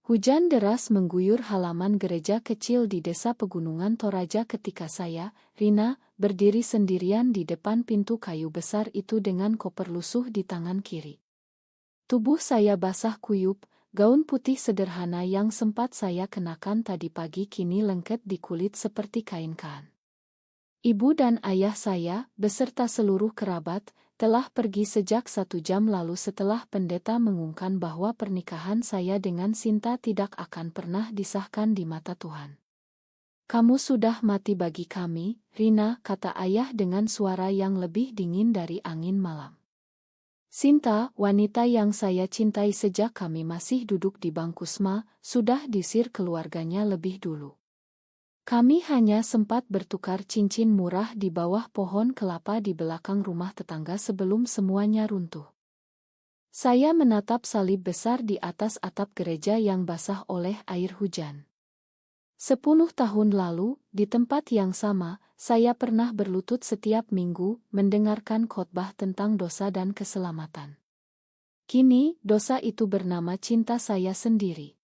Hujan deras mengguyur halaman gereja kecil di desa pegunungan Toraja ketika saya, Rina, berdiri sendirian di depan pintu kayu besar itu dengan koper lusuh di tangan kiri. Tubuh saya basah kuyup, gaun putih sederhana yang sempat saya kenakan tadi pagi kini lengket di kulit seperti kain kan. Ibu dan ayah saya, beserta seluruh kerabat, telah pergi sejak 1 jam lalu setelah pendeta mengumumkan bahwa pernikahan saya dengan Sinta tidak akan pernah disahkan di mata Tuhan. "Kamu sudah mati bagi kami, Rina," kata ayah dengan suara yang lebih dingin dari angin malam. Sinta, wanita yang saya cintai sejak kami masih duduk di bangku SMA, sudah diusir keluarganya lebih dulu. Kami hanya sempat bertukar cincin murah di bawah pohon kelapa di belakang rumah tetangga sebelum semuanya runtuh. Saya menatap salib besar di atas atap gereja yang basah oleh air hujan. 10 tahun lalu, di tempat yang sama, saya pernah berlutut setiap minggu, mendengarkan khotbah tentang dosa dan keselamatan. Kini, dosa itu bernama cinta saya sendiri.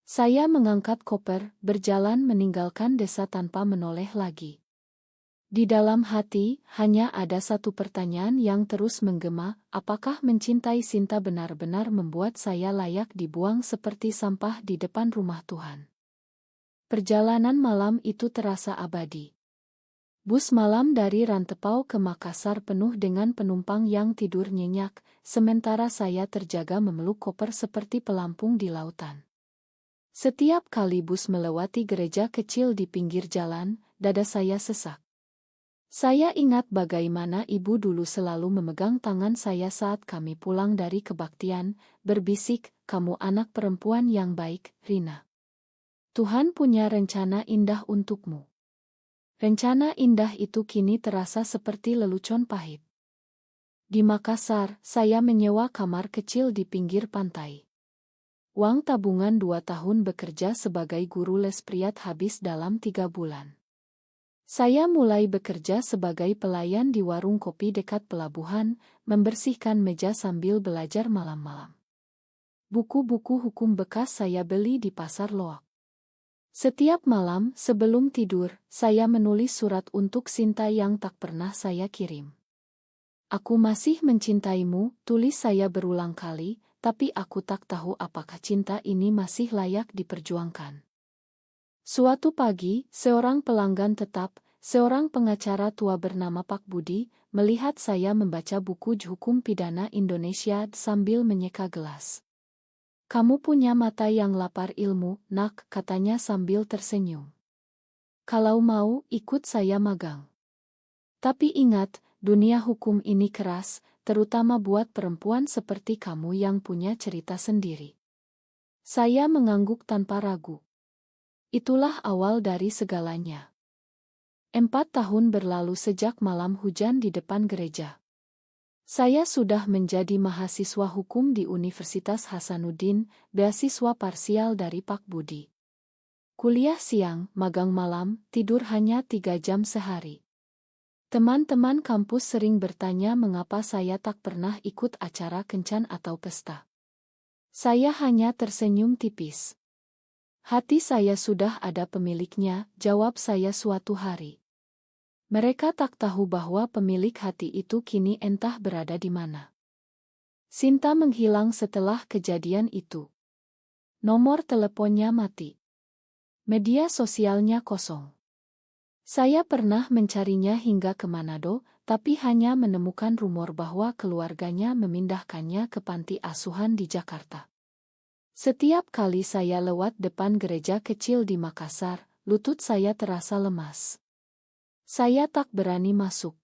Saya mengangkat koper, berjalan meninggalkan desa tanpa menoleh lagi. Di dalam hati, hanya ada satu pertanyaan yang terus menggema, apakah mencintai Sinta benar-benar membuat saya layak dibuang seperti sampah di depan rumah Tuhan? Perjalanan malam itu terasa abadi. Bus malam dari Rantepau ke Makassar penuh dengan penumpang yang tidur nyenyak, sementara saya terjaga memeluk koper seperti pelampung di lautan. Setiap kali bus melewati gereja kecil di pinggir jalan, dada saya sesak. Saya ingat bagaimana ibu dulu selalu memegang tangan saya saat kami pulang dari kebaktian, berbisik, "Kamu anak perempuan yang baik, Rina. Tuhan punya rencana indah untukmu." Rencana indah itu kini terasa seperti lelucon pahit. Di Makassar, saya menyewa kamar kecil di pinggir pantai. Uang tabungan 2 tahun bekerja sebagai guru les priat habis dalam 3 bulan. Saya mulai bekerja sebagai pelayan di warung kopi dekat pelabuhan, membersihkan meja sambil belajar malam-malam. Buku-buku hukum bekas saya beli di pasar loak. Setiap malam sebelum tidur, saya menulis surat untuk Sinta yang tak pernah saya kirim. "Aku masih mencintaimu," tulis saya berulang kali, tapi aku tak tahu apakah cinta ini masih layak diperjuangkan. Suatu pagi, seorang pelanggan tetap, seorang pengacara tua bernama Pak Budi, melihat saya membaca buku hukum pidana Indonesia sambil menyeka gelas. "Kamu punya mata yang lapar ilmu, nak," katanya sambil tersenyum. "Kalau mau, ikut saya magang. Tapi ingat, dunia hukum ini keras, terutama buat perempuan seperti kamu yang punya cerita sendiri." Saya mengangguk tanpa ragu. Itulah awal dari segalanya. 4 tahun berlalu sejak malam hujan di depan gereja. Saya sudah menjadi mahasiswa hukum di Universitas Hasanuddin, beasiswa parsial dari Pak Budi. Kuliah siang, magang malam, tidur hanya 3 jam sehari. Teman-teman kampus sering bertanya mengapa saya tak pernah ikut acara kencan atau pesta. Saya hanya tersenyum tipis. "Hati saya sudah ada pemiliknya," jawab saya suatu hari. Mereka tak tahu bahwa pemilik hati itu kini entah berada di mana. Sinta menghilang setelah kejadian itu. Nomor teleponnya mati. Media sosialnya kosong. Saya pernah mencarinya hingga ke Manado, tapi hanya menemukan rumor bahwa keluarganya memindahkannya ke panti asuhan di Jakarta. Setiap kali saya lewat depan gereja kecil di Makassar, lutut saya terasa lemas. Saya tak berani masuk.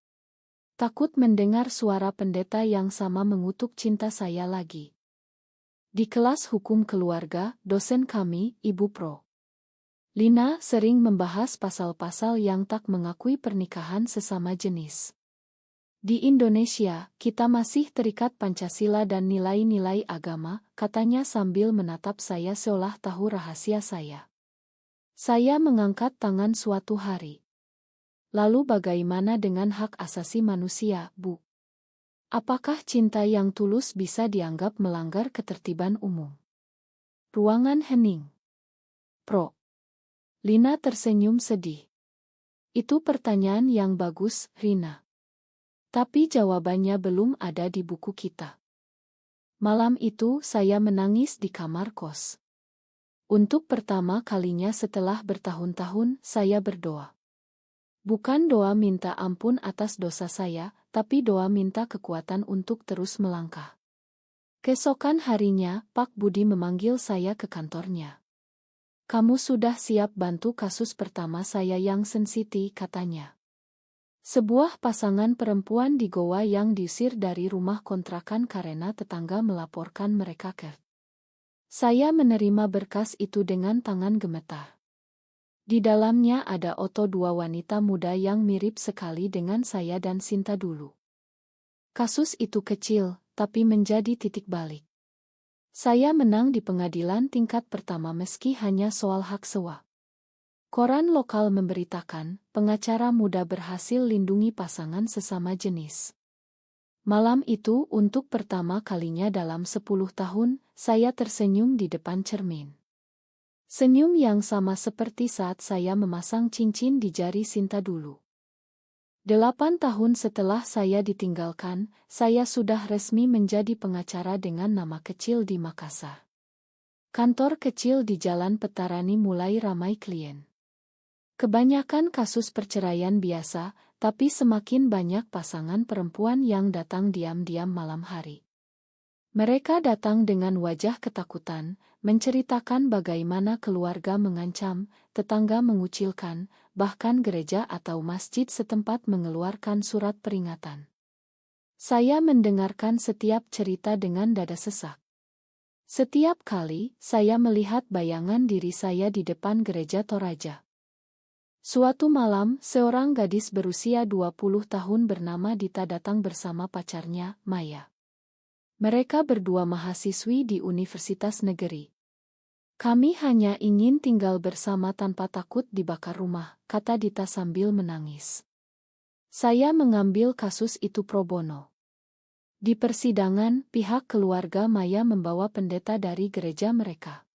Takut mendengar suara pendeta yang sama mengutuk cinta saya lagi. Di kelas hukum keluarga, dosen kami, Ibu Pro Lina, sering membahas pasal-pasal yang tak mengakui pernikahan sesama jenis. "Di Indonesia, kita masih terikat Pancasila dan nilai-nilai agama," katanya sambil menatap saya seolah tahu rahasia saya. Saya mengangkat tangan suatu hari. "Lalu bagaimana dengan hak asasi manusia, Bu? Apakah cinta yang tulus bisa dianggap melanggar ketertiban umum?" Ruangan hening. Pro. Lina tersenyum sedih. Itu pertanyaan yang bagus, Rina. Tapi jawabannya belum ada di buku kita. Malam itu saya menangis di kamar kos. Untuk pertama kalinya setelah bertahun-tahun saya berdoa. Bukan doa minta ampun atas dosa saya, tapi doa minta kekuatan untuk terus melangkah. Keesokan harinya, Pak Budi memanggil saya ke kantornya. Kamu sudah siap bantu kasus pertama saya yang sensitif, katanya. Sebuah pasangan perempuan di Goa yang diusir dari rumah kontrakan karena tetangga melaporkan mereka ke. Saya menerima berkas itu dengan tangan gemetar. Di dalamnya ada foto dua wanita muda yang mirip sekali dengan saya dan Sinta dulu. Kasus itu kecil, tapi menjadi titik balik. Saya menang di pengadilan tingkat pertama meski hanya soal hak sewa. Koran lokal memberitakan, pengacara muda berhasil lindungi pasangan sesama jenis. Malam itu untuk pertama kalinya dalam 10 tahun, saya tersenyum di depan cermin. Senyum yang sama seperti saat saya memasang cincin di jari Sinta dulu. 8 tahun setelah saya ditinggalkan, saya sudah resmi menjadi pengacara dengan nama kecil di Makassar. Kantor kecil di Jalan Petarani mulai ramai klien. Kebanyakan kasus perceraian biasa, tapi semakin banyak pasangan perempuan yang datang diam-diam malam hari. Mereka datang dengan wajah ketakutan, menceritakan bagaimana keluarga mengancam, tetangga mengucilkan, bahkan gereja atau masjid setempat mengeluarkan surat peringatan. Saya mendengarkan setiap cerita dengan dada sesak. Setiap kali, saya melihat bayangan diri saya di depan gereja Toraja. Suatu malam, seorang gadis berusia 20 tahun bernama Dita datang bersama pacarnya, Maya. Mereka berdua mahasiswi di Universitas Negeri. Kami hanya ingin tinggal bersama tanpa takut dibakar rumah, kata Dita sambil menangis. Saya mengambil kasus itu pro bono. Di persidangan, pihak keluarga Maya membawa pendeta dari gereja mereka.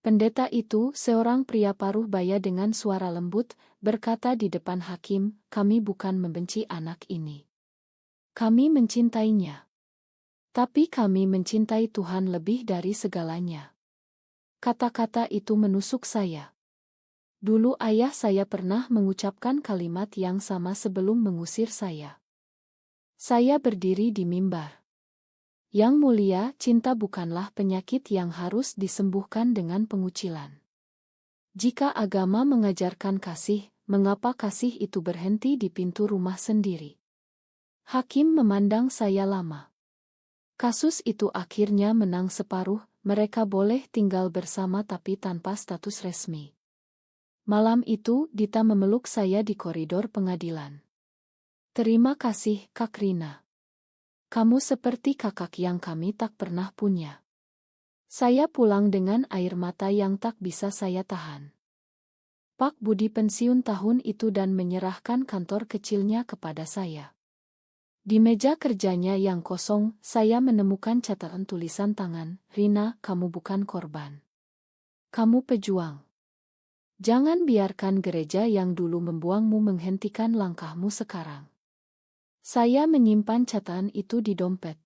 Pendeta itu, seorang pria paruh baya dengan suara lembut, berkata di depan hakim, kami bukan membenci anak ini. Kami mencintainya. Tapi kami mencintai Tuhan lebih dari segalanya. Kata-kata itu menusuk saya. Dulu ayah saya pernah mengucapkan kalimat yang sama sebelum mengusir saya. Saya berdiri di mimbar. Yang mulia, cinta bukanlah penyakit yang harus disembuhkan dengan pengucilan. Jika agama mengajarkan kasih, mengapa kasih itu berhenti di pintu rumah sendiri? Hakim memandang saya lama. Kasus itu akhirnya menang separuh, mereka boleh tinggal bersama tapi tanpa status resmi. Malam itu, Dita memeluk saya di koridor pengadilan. Terima kasih, Kak Rina. Kamu seperti kakak yang kami tak pernah punya. Saya pulang dengan air mata yang tak bisa saya tahan. Pak Budi pensiun tahun itu dan menyerahkan kantor kecilnya kepada saya. Di meja kerjanya yang kosong, saya menemukan catatan tulisan tangan, Rina, kamu bukan korban. Kamu pejuang. Jangan biarkan gereja yang dulu membuangmu menghentikan langkahmu sekarang. Saya menyimpan catatan itu di dompet.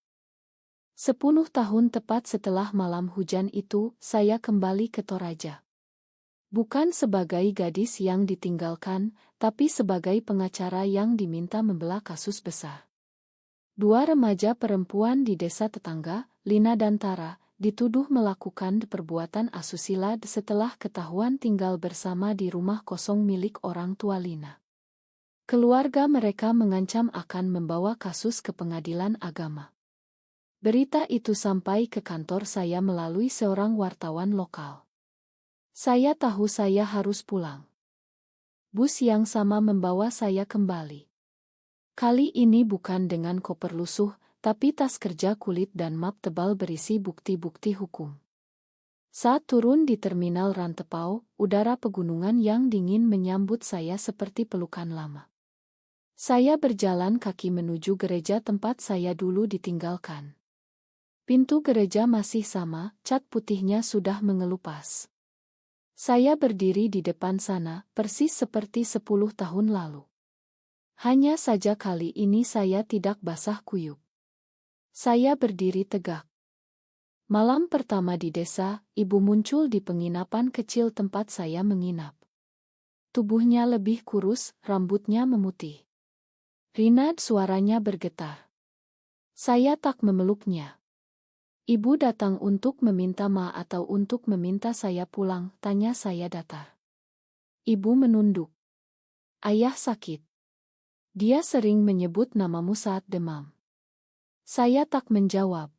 10 tahun tepat setelah malam hujan itu, saya kembali ke Toraja. Bukan sebagai gadis yang ditinggalkan, tapi sebagai pengacara yang diminta membela kasus besar. 2 remaja perempuan di desa tetangga, Lina dan Tara, dituduh melakukan perbuatan asusila setelah ketahuan tinggal bersama di rumah kosong milik orang tua Lina. Keluarga mereka mengancam akan membawa kasus ke pengadilan agama. Berita itu sampai ke kantor saya melalui seorang wartawan lokal. Saya tahu saya harus pulang. Bus yang sama membawa saya kembali. Kali ini bukan dengan koper lusuh, tapi tas kerja kulit dan map tebal berisi bukti-bukti hukum. Saat turun di terminal Rantepao, udara pegunungan yang dingin menyambut saya seperti pelukan lama. Saya berjalan kaki menuju gereja tempat saya dulu ditinggalkan. Pintu gereja masih sama, cat putihnya sudah mengelupas. Saya berdiri di depan sana, persis seperti 10 tahun lalu. Hanya saja kali ini saya tidak basah kuyup. Saya berdiri tegak. Malam pertama di desa, ibu muncul di penginapan kecil tempat saya menginap. Tubuhnya lebih kurus, rambutnya memutih. Rina, suaranya bergetar. Saya tak memeluknya. Ibu datang untuk meminta maaf atau untuk meminta saya pulang, tanya saya datar. Ibu menunduk. Ayah sakit. Dia sering menyebut namamu saat demam. Saya tak menjawab.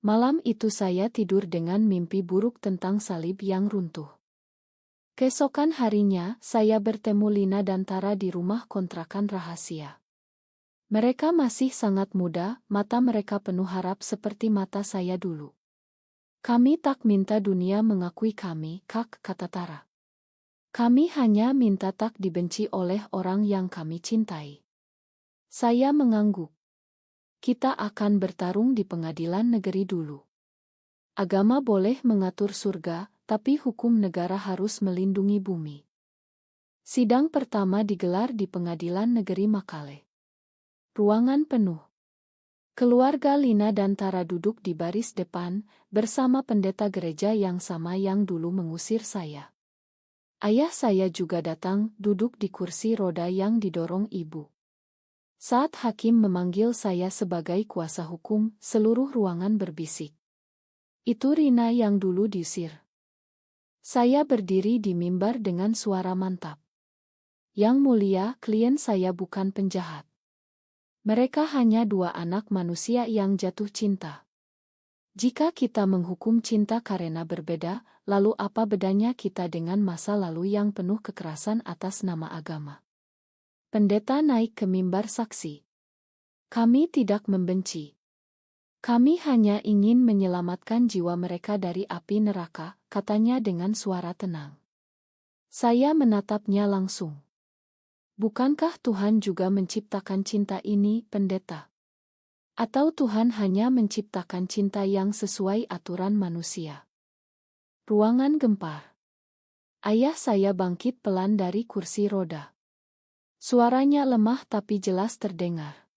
Malam itu saya tidur dengan mimpi buruk tentang salib yang runtuh. Keesokan harinya, saya bertemu Lina dan Tara di rumah kontrakan rahasia. Mereka masih sangat muda, mata mereka penuh harap seperti mata saya dulu. Kami tak minta dunia mengakui kami, Kak, kata Tara. Kami hanya minta tak dibenci oleh orang yang kami cintai. Saya mengangguk. Kita akan bertarung di pengadilan negeri dulu. Agama boleh mengatur surga, tapi hukum negara harus melindungi bumi. Sidang pertama digelar di pengadilan negeri Makale. Ruangan penuh. Keluarga Lina dan Tara duduk di baris depan, bersama pendeta gereja yang sama yang dulu mengusir saya. Ayah saya juga datang, duduk di kursi roda yang didorong ibu. Saat hakim memanggil saya sebagai kuasa hukum, seluruh ruangan berbisik. Itu Rina yang dulu diusir. Saya berdiri di mimbar dengan suara mantap. Yang mulia, klien saya bukan penjahat. Mereka hanya dua anak manusia yang jatuh cinta. Jika kita menghukum cinta karena berbeda, lalu apa bedanya kita dengan masa lalu yang penuh kekerasan atas nama agama? Pendeta naik ke mimbar saksi. Kami tidak membenci. Kami hanya ingin menyelamatkan jiwa mereka dari api neraka, katanya dengan suara tenang. Saya menatapnya langsung. Bukankah Tuhan juga menciptakan cinta ini, pendeta? Atau Tuhan hanya menciptakan cinta yang sesuai aturan manusia? Ruangan gempar. Ayah saya bangkit pelan dari kursi roda. Suaranya lemah tapi jelas terdengar.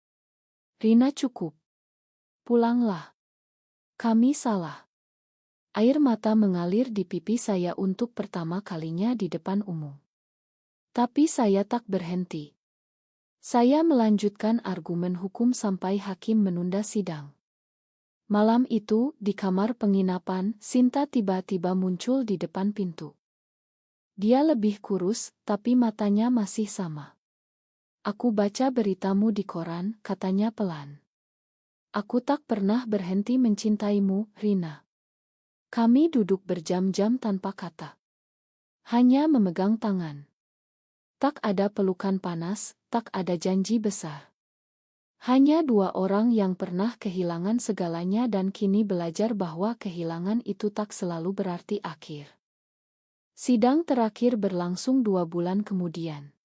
Rina, cukup. Pulanglah. Kami salah. Air mata mengalir di pipi saya untuk pertama kalinya di depan umum. Tapi saya tak berhenti. Saya melanjutkan argumen hukum sampai hakim menunda sidang. Malam itu, di kamar penginapan, Sinta tiba-tiba muncul di depan pintu. Dia lebih kurus, tapi matanya masih sama. Aku baca beritamu di koran, katanya pelan. Aku tak pernah berhenti mencintaimu, Rina. Kami duduk berjam-jam tanpa kata. Hanya memegang tangan. Tak ada pelukan panas, tak ada janji besar. Hanya dua orang yang pernah kehilangan segalanya dan kini belajar bahwa kehilangan itu tak selalu berarti akhir. Sidang terakhir berlangsung 2 bulan kemudian.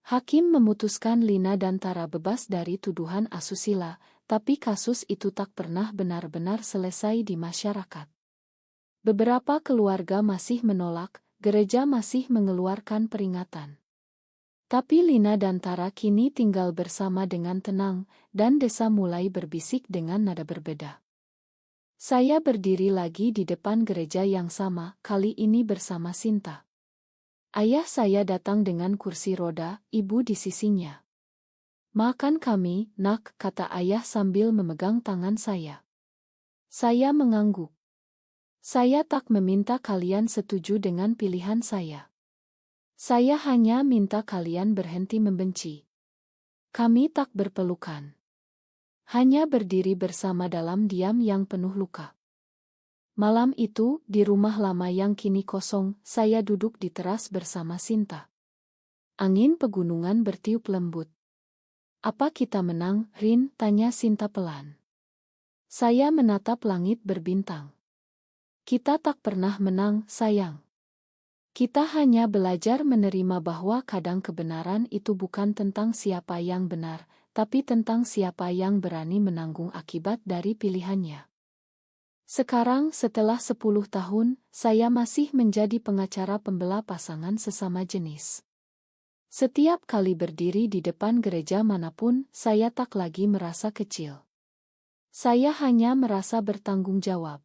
Hakim memutuskan Lina dan Tara bebas dari tuduhan asusila, tapi kasus itu tak pernah benar-benar selesai di masyarakat. Beberapa keluarga masih menolak, gereja masih mengeluarkan peringatan. Tapi Lina dan Tara kini tinggal bersama dengan tenang, dan desa mulai berbisik dengan nada berbeda. Saya berdiri lagi di depan gereja yang sama, kali ini bersama Sinta. Ayah saya datang dengan kursi roda, ibu di sisinya. Makan kami, nak, kata ayah sambil memegang tangan saya. Saya mengangguk. Saya tak meminta kalian setuju dengan pilihan saya. Saya hanya minta kalian berhenti membenci. Kami tak berpelukan. Hanya berdiri bersama dalam diam yang penuh luka. Malam itu, di rumah lama yang kini kosong, saya duduk di teras bersama Sinta. Angin pegunungan bertiup lembut. Apa kita menang, Rin? Tanya Sinta pelan. Saya menatap langit berbintang. Kita tak pernah menang, sayang. Kita hanya belajar menerima bahwa kadang kebenaran itu bukan tentang siapa yang benar, tapi tentang siapa yang berani menanggung akibat dari pilihannya. Sekarang setelah 10 tahun, saya masih menjadi pengacara pembela pasangan sesama jenis. Setiap kali berdiri di depan gereja manapun, saya tak lagi merasa kecil. Saya hanya merasa bertanggung jawab.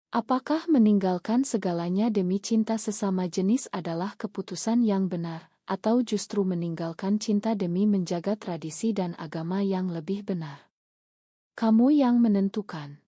Apakah meninggalkan segalanya demi cinta sesama jenis adalah keputusan yang benar, atau justru meninggalkan cinta demi menjaga tradisi dan agama yang lebih benar? Kamu yang menentukan.